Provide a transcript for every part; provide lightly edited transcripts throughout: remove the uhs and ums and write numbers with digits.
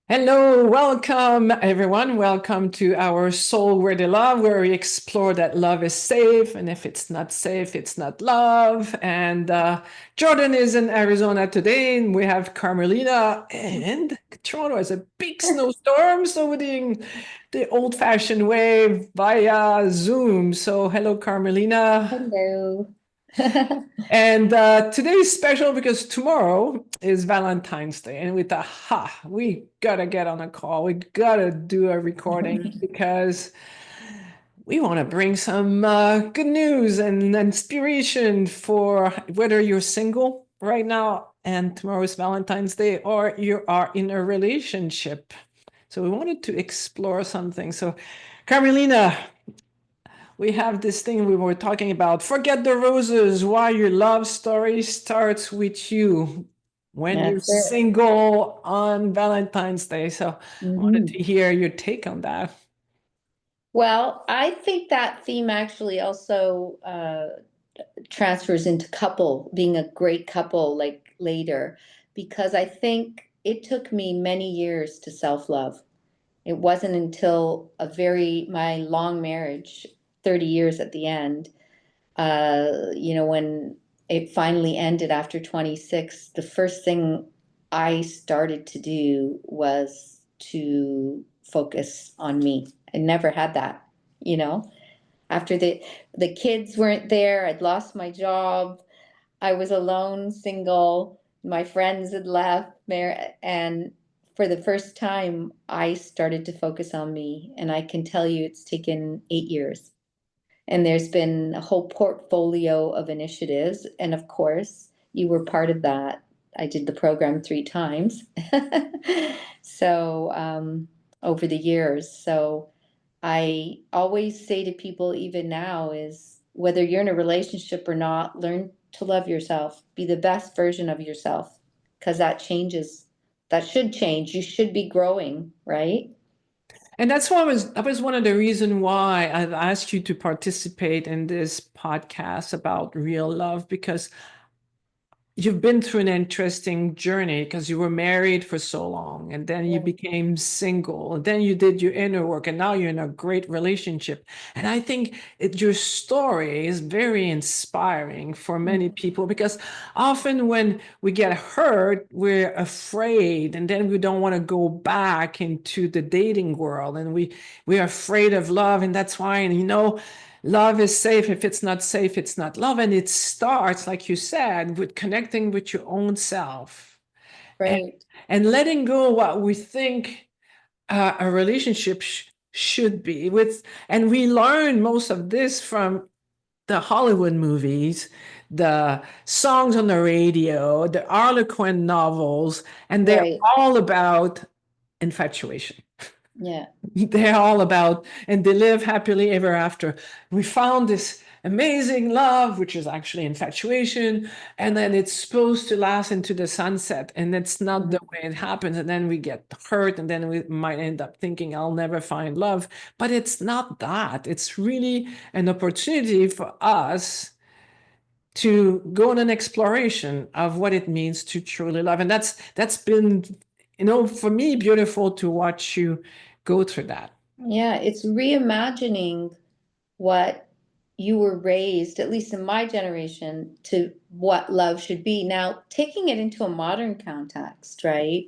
Hello, welcome everyone. Welcome to our Soul Where They Love, where we explore that love is safe, and if it's not safe, it's not love. And Jordan is in Arizona today, and we have Carmelina, and Toronto has a big snowstorm, so we're doing the old-fashioned way via Zoom. So, hello, Carmelina. Hello. And today is special because tomorrow is Valentine's Day. And we thought, we gotta get on a call. We gotta do a recording because we want to bring some good news and inspiration for whether you're single right now and tomorrow is Valentine's Day or you are in a relationship. So we wanted to explore something. So, Carmelina, we have this thing we were talking about. Forget the roses. Why your love story starts with you when you're That's it. single on Valentine's Day. So I wanted hmm to hear your take on that. Well, I think that theme actually also transfers into couple, being a great couple like later, because I think it took me many years to self-love. It wasn't until my long marriage, 30 years at the end, when it finally ended after 26, the first thing I started to do was to focus on me. I never had that, you know. After the kids weren't there, I'd lost my job. I was alone, single. My friends had left, and for the first time, I started to focus on me. And I can tell you, it's taken 8 years. And there's been a whole portfolio of initiatives. And of course, you were part of that. I did the program 3 times. So, over the years. So, I always say to people, even now, is whether you're in a relationship or not, learn to love yourself, be the best version of yourself, because that changes. That should change. You should be growing, right? And that was one of the reasons why I've asked you to participate in this podcast about real love because you've been through an interesting journey because you were married for so long and then you Yeah. became single and then you did your inner work and now you're in a great relationship. And I think your story is very inspiring for many people because often when we get hurt, we're afraid and then we don't want to go back into the dating world and we're afraid of love. And that's why, love is safe. If it's not safe, it's not love. And it starts, like you said, with connecting with your own self and, Right. and letting go what we think a relationship should be with. And we learn most of this from the Hollywood movies, the songs on the radio, the Harlequin novels, and they're Right. all about infatuation. Yeah. They're all about, and they live happily ever after. We found this amazing love, which is actually infatuation, and then it's supposed to last into the sunset, and it's not the way it happens. And then we get hurt, and then we might end up thinking, I'll never find love. But it's not that. It's really an opportunity for us to go on an exploration of what it means to truly love. And that's been, for me, beautiful to watch you go through that. Yeah, it's reimagining what you were raised, at least in my generation, to what love should be. Now, taking it into a modern context, right?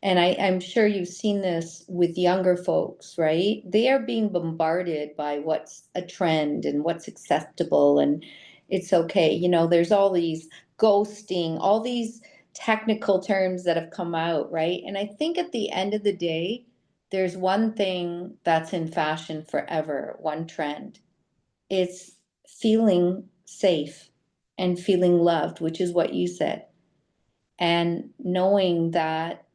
And I'm sure you've seen this with younger folks, right? They are being bombarded by what's a trend and what's acceptable and it's okay. There's all these ghosting, all these technical terms that have come out, right? And I think at the end of the day, there's one thing that's in fashion forever, one trend. It's feeling safe and feeling loved, which is what you said. And knowing that,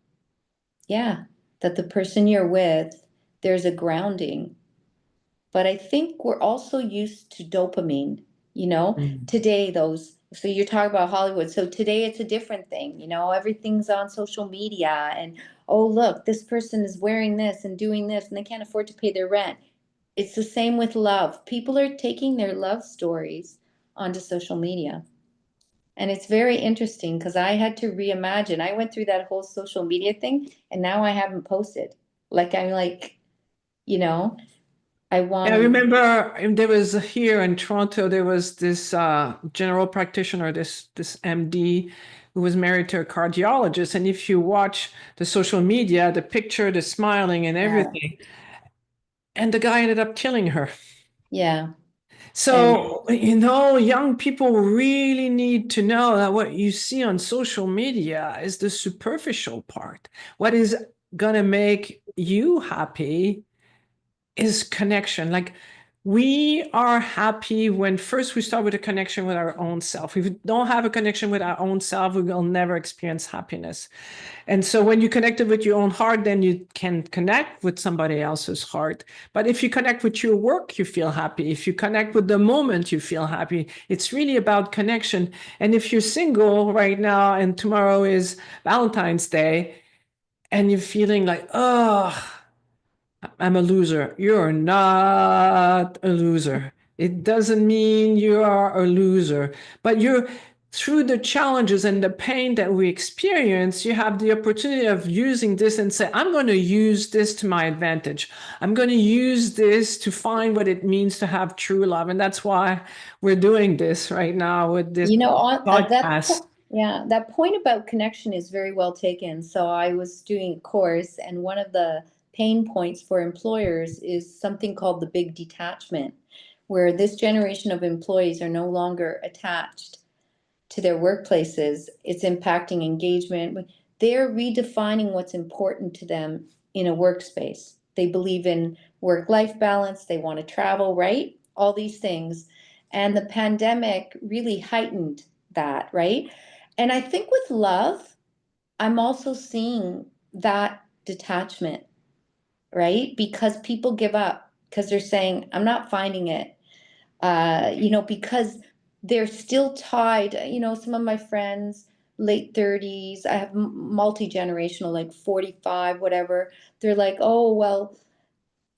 yeah, that the person you're with, there's a grounding. But I think we're also used to dopamine, Mm. today, so you're talking about Hollywood. So today it's a different thing, everything's on social media and, oh, look, this person is wearing this and doing this and they can't afford to pay their rent. It's the same with love. People are taking their love stories onto social media. And it's very interesting because I had to reimagine. I went through that whole social media thing and now I haven't posted. Like I'm like, you know, I Yeah, I want to, remember there was here in Toronto, there was this general practitioner, this MD, who was married to a cardiologist. And if you watch the social media, the picture, the smiling and yeah, everything, and the guy ended up killing her. yeah. And So, young people really need to know that what you see on social media is the superficial part. What is gonna make you happy is connection. Like we are happy when first we start with a connection with our own self. If we don't have a connection with our own self, we will never experience happiness. And so when you connected with your own heart, then you can connect with somebody else's heart. But if you connect with your work, you feel happy. If you connect with the moment, you feel happy. It's really about connection. And if you're single right now and tomorrow is Valentine's Day and you're feeling like, oh, I'm a loser. You're not a loser. It doesn't mean you are a loser, but you're through the challenges and the pain that we experience, you have the opportunity of using this and say, I'm going to use this to my advantage. I'm going to use this to find what it means to have true love. And that's why we're doing this right now with this on podcast. yeah, that point about connection is very well taken. So I was doing a course, and one of the pain points for employers is something called the big detachment, where this generation of employees are no longer attached to their workplaces. It's impacting engagement. They're redefining what's important to them in a workspace. They believe in work-life balance. They want to travel, right? All these things. And the pandemic really heightened that, right? And I think with love, I'm also seeing that detachment, right? Because people give up because they're saying, I'm not finding it, because they're still tied. Some of my friends, late 30s, I have multi-generational, like 45, whatever. They're like, oh, well,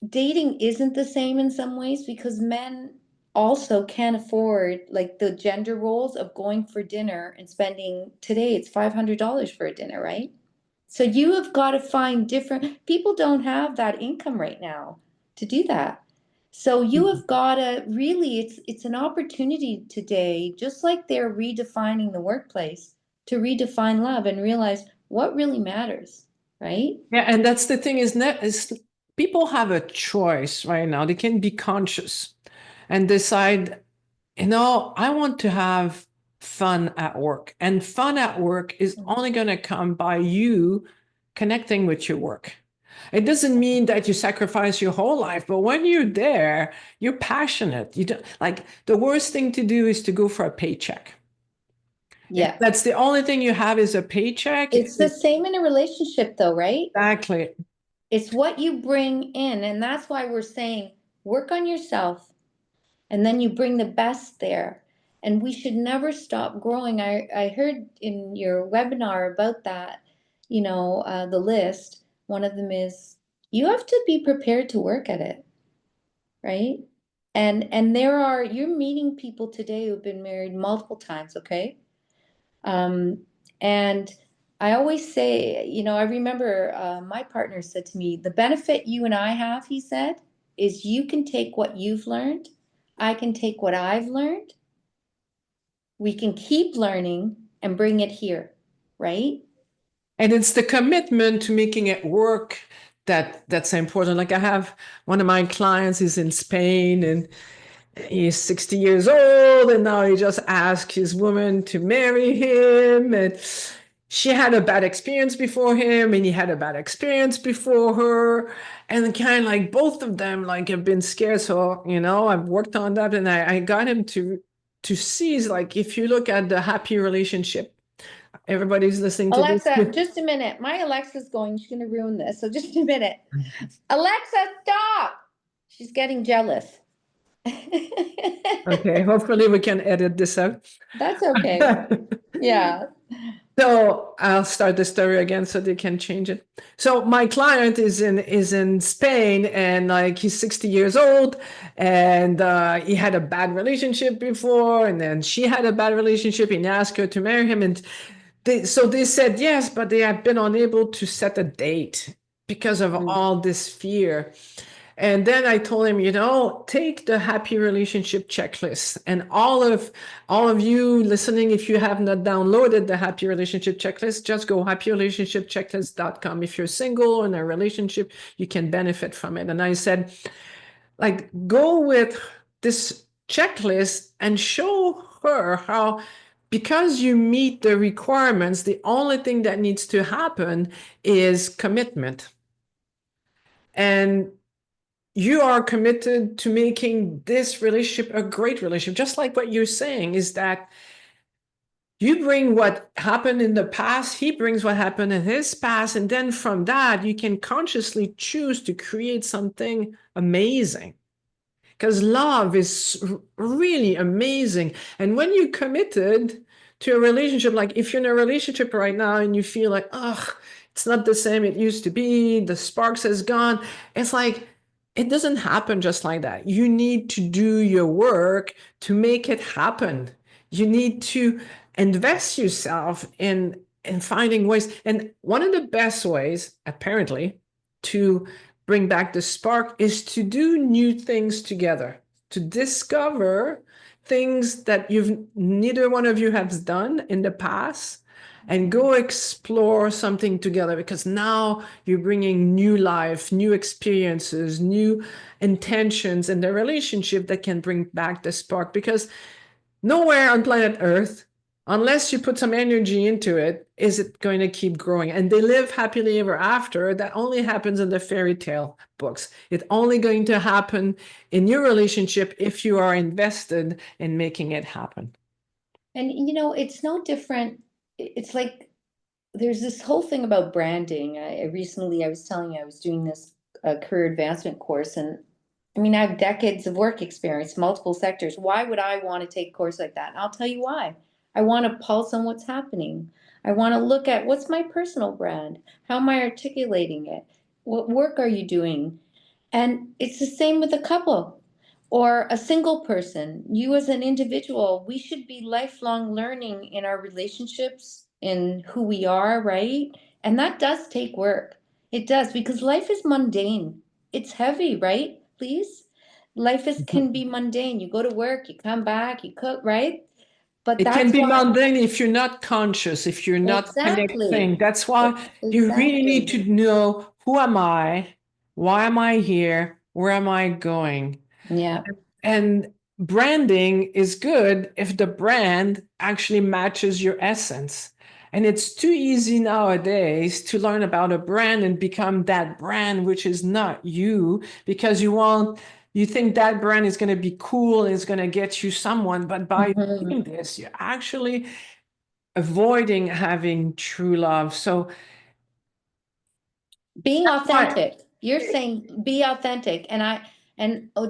dating isn't the same in some ways because men also can't afford like the gender roles of going for dinner and spending today it's $500 for a dinner, right? So you have got to find different people don't have that income right now to do that. So you have got to really it's an opportunity today, just like they're redefining the workplace, to redefine love and realize what really matters, right? Yeah, and that's the thing is people have a choice right now. They can be conscious and decide, I want to have fun at work. And fun at work is only going to come by you connecting with your work. It doesn't mean that you sacrifice your whole life, but when you're there, you're passionate. You don't like the worst thing to do is to go for a paycheck. If Yeah. that's the only thing you have is a paycheck, It's the same in a relationship though, right? exactly. It's what you bring in. And that's why we're saying work on yourself and then you bring the best there. And we should never stop growing. I heard in your webinar about that, the list. One of them is you have to be prepared to work at it, right? And you're meeting people today who've been married multiple times, okay? Um, and I always say, I remember my partner said to me, the benefit you and I have, he said, is you can take what you've learned, I can take what I've learned, we can keep learning and bring it here, right? And it's the commitment to making it work that's important. Like I have one of my clients is in Spain and he's 60 years old and now he just asked his woman to marry him and she had a bad experience before him and he had a bad experience before her and kind of like both of them like have been scared. So, I've worked on that and I got him to see like if you look at the happy relationship, everybody's listening to this. Alexa, just a minute. My Alexa's going, she's going to ruin this. So just a minute. Alexa, stop. She's getting jealous. Okay, hopefully we can edit this out. That's okay. Yeah. So I'll start the story again so they can change it. So my client is in Spain, and like he's 60 years old, and he had a bad relationship before, and then she had a bad relationship. He asked her to marry him, and they said yes, but they have been unable to set a date because of Mm. all this fear. And then I told him, take the happy relationship checklist. And all of you listening, if you have not downloaded the happy relationship checklist, just go happyrelationshipchecklist.com. If you're single in a relationship, you can benefit from it. And I said, like, go with this checklist and show her how, because you meet the requirements, the only thing that needs to happen is commitment. And you are committed to making this relationship a great relationship. Just like what you're saying is that you bring what happened in the past, he brings what happened in his past, and then from that, you can consciously choose to create something amazing. Because love is really amazing. And when you're committed to a relationship, like if you're in a relationship right now and you feel like, ugh, it's not the same it used to be, the sparks has gone, it's like, it doesn't happen just like that. You need to do your work to make it happen. You need to invest yourself in finding ways. And one of the best ways, apparently, to bring back the spark is to do new things together, to discover things that you've neither one of you has done in the past, and go explore something together, because now you're bringing new life, new experiences, new intentions in the relationship that can bring back the spark. Because nowhere on planet Earth, unless you put some energy into it, is it going to keep growing. And they live happily ever after. That only happens in the fairy tale books. It's only going to happen in your relationship if you are invested in making it happen. And it's no different. It's like there's this whole thing about branding. I was telling you I was doing this career advancement course, and I mean I have decades of work experience, multiple sectors. Why would I want to take a course like that? And I'll tell you why. I want to pulse on what's happening. I want to look at what's my personal brand. How am I articulating it? What work are you doing? And it's the same with a couple or a single person. You as an individual, we should be lifelong learning in our relationships, in who we are, right? And that does take work. It does, because life is mundane. It's heavy, right? Please. Life is can be mundane. You go to work, you come back, you cook, right? But It can that's be why mundane if you're not conscious, if you're not exactly. connecting. That's why you really need Exactly. to know, who am I? Why am I here? Where am I going? Yeah. And branding is good if the brand actually matches your essence. And it's too easy nowadays to learn about a brand and become that brand, which is not you, because you think that brand is going to be cool and it's going to get you someone. But by Mhm. doing this, you're actually avoiding having true love. So Being that's why authentic. You're saying be authentic.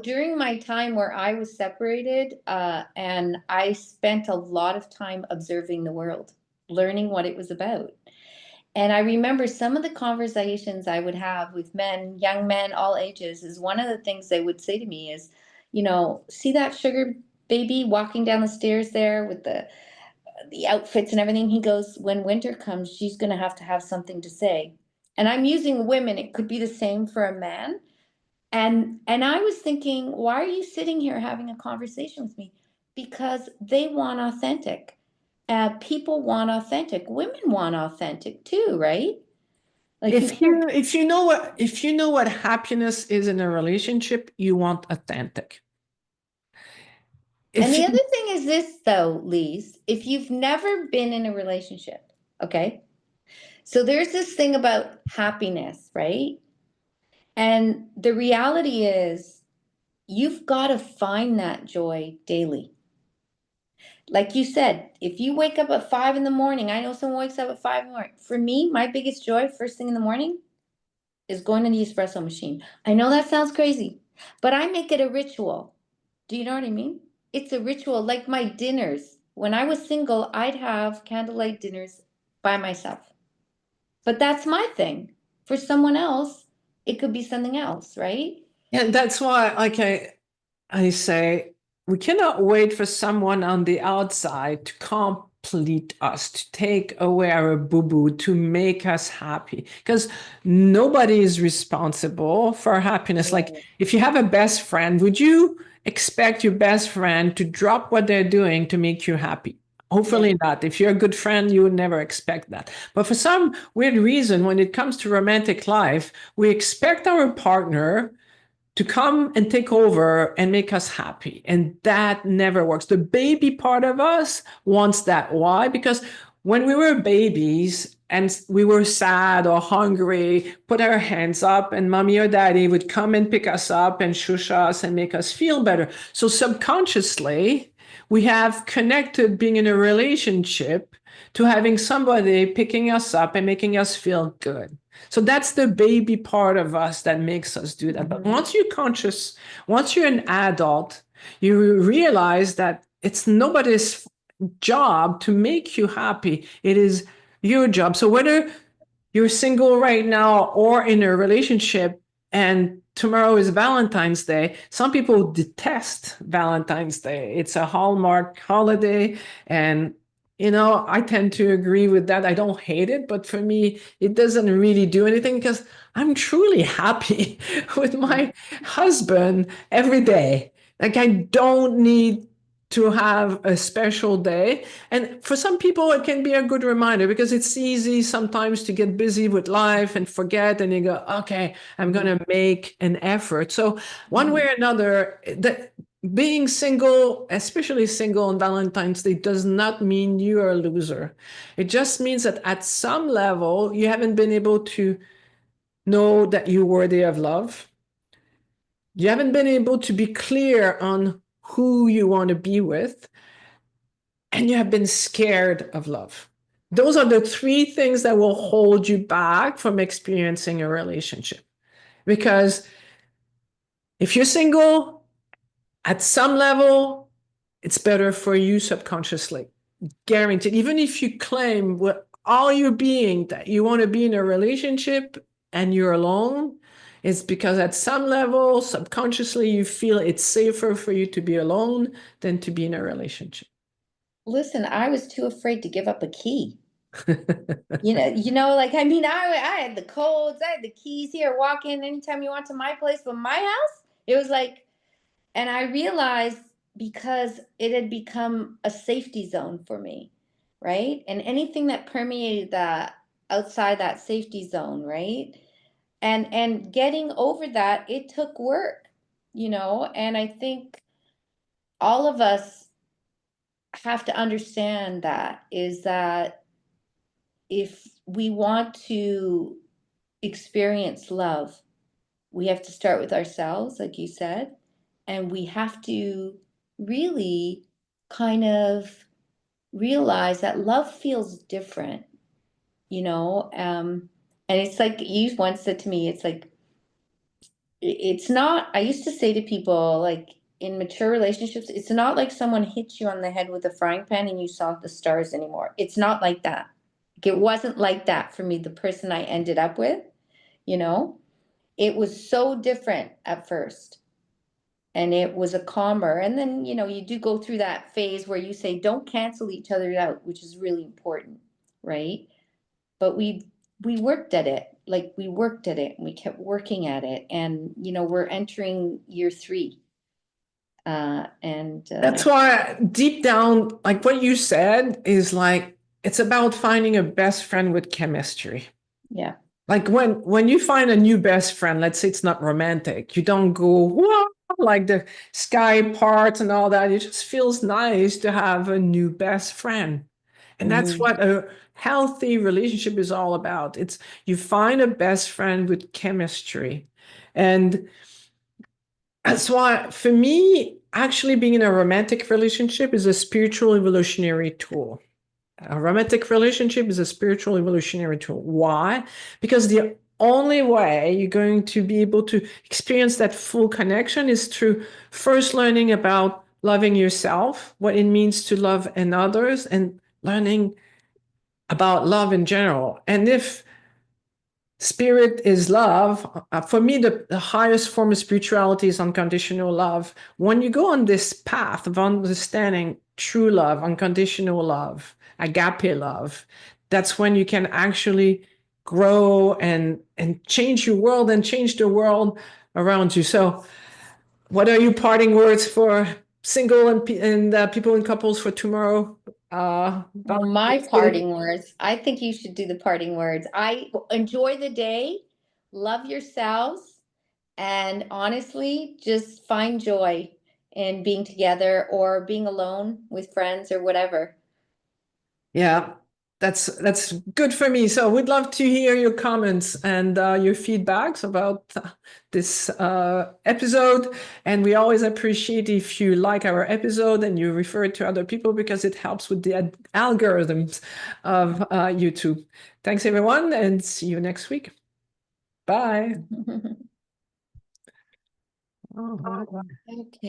During my time where I was separated, and I spent a lot of time observing the world, learning what it was about. And I remember some of the conversations I would have with men, young men, all ages, is one of the things they would say to me is, see that sugar baby walking down the stairs there with the outfits and everything. He goes, when winter comes, she's going to have something to say. And I'm using women. It could be the same for a man. And I was thinking, why are you sitting here having a conversation with me? Because they want authentic. People want authentic. Women want authentic too, right? Like you if can't. you know what happiness is in a relationship, you want authentic. And If the you other thing is this, though, Lise, if you've never been in a relationship, okay? So there's this thing about happiness, right? And the reality is, you've got to find that joy daily. Like you said, if you wake up at 5 in the morning, I know someone wakes up at 5 in the morning. For me, my biggest joy first thing in the morning is going to the espresso machine. I know that sounds crazy, but I make it a ritual. Do you know what I mean? It's a ritual, like my dinners. When I was single, I'd have candlelight dinners by myself. But that's my thing. For someone else, it could be something else, right? And that's why, like I say, we cannot wait for someone on the outside to complete us, to take away our boo-boo, to make us happy. Because nobody is responsible for happiness. Like Right. if you have a best friend, would you expect your best friend to drop what they're doing to make you happy? Yeah. Hopefully not. If you're a good friend, you would never expect that. But for some weird reason, when it comes to romantic life, we expect our partner to come and take over and make us happy. And that never works. The baby part of us wants that. Why? Because when we were babies and we were sad or hungry, put our hands up, and mommy or daddy would come and pick us up and shush us and make us feel better. So subconsciously, we have connected being in a relationship to having somebody picking us up and making us feel good. So that's the baby part of us that makes us do that. But Mhm. once you're conscious, once you're an adult, you realize that it's nobody's job to make you happy. It is your job. So whether you're single right now or in a relationship and tomorrow is Valentine's Day, some people detest Valentine's Day. It's a Hallmark holiday, and I tend to agree with that. I don't hate it, but for me it doesn't really do anything because I'm truly happy with my husband every day. Like I don't need to have a special day. And for some people, it can be a good reminder because it's easy sometimes to get busy with life and forget. And you go, okay, I'm going Mhm. to make an effort. So, one way Mhm. or another, being single, especially single on Valentine's Day, does not mean you are a loser. It just means that at some level, you haven't been able to know that you're worthy of love. You haven't been able to be clear on who you want to be with, and you have been scared of love. Those are the three things that will hold you back from experiencing a relationship. Because if you're single, at some level, it's better for you subconsciously. Guaranteed. Even if you claim with all your being that you want to be in a relationship and you're alone, it's because at some level, subconsciously, you feel it's safer for you to be alone than to be in a relationship. Listen, I was too afraid to give up a key. Like I mean, I had the codes, I had the keys here. Walk in anytime you want to my place, but my house, it was like, and I realized because it had become a safety zone for me, right? And anything that permeated that outside that safety zone, right? And getting over that, it took work, and I think all of us have to understand that is that if we want to experience love, we have to start with ourselves, like you said, and we have to really kind of realize that love feels different, you know. And it's like you once said to me, it's like it's not. I used to say to people, like in mature relationships, it's not like someone hits you on the head with a frying pan and you saw the stars anymore. It's not like that. Like, it wasn't like that for me, the person I ended up with, you know. It was so different at first. And it was a calmer. And then, you do go through that phase where you say, don't cancel each other out, which is really important, right? But we worked at it. Like we worked at it and we kept working at it. And, we're entering year 3. And That's why deep down, like what you said is like, it's about finding a best friend with chemistry. yeah. Like when you find a new best friend, let's say it's not romantic, you don't go, whoa, like the sky parts and all that. It just feels nice to have a new best friend. And that's Hmm. what a healthy relationship is all about. It's you find a best friend with chemistry. And that's why, for me, actually being in a romantic relationship is a spiritual evolutionary tool. A romantic relationship is a spiritual evolutionary tool. Why? Because the only way you're going to be able to experience that full connection is through first learning about loving yourself, what it means to love and others, and learning about love in general. And if spirit is love, for me, the highest form of spirituality is unconditional love. When you go on this path of understanding true love, unconditional love, agape love, that's when you can actually grow and change your world and change the world around you. So what are your parting words for single and people in couples for tomorrow? Well, my parting words, I think you should do the parting words. I enjoy the day, love yourselves, and honestly, just find joy in being together or being alone with friends or whatever. Yeah, that's good for me. So we'd love to hear your comments and your feedbacks about this episode. And we always appreciate if you like our episode and you refer it to other people because it helps with the algorithms of YouTube. Thanks, everyone, and see you next week. Bye. Oh, Okay.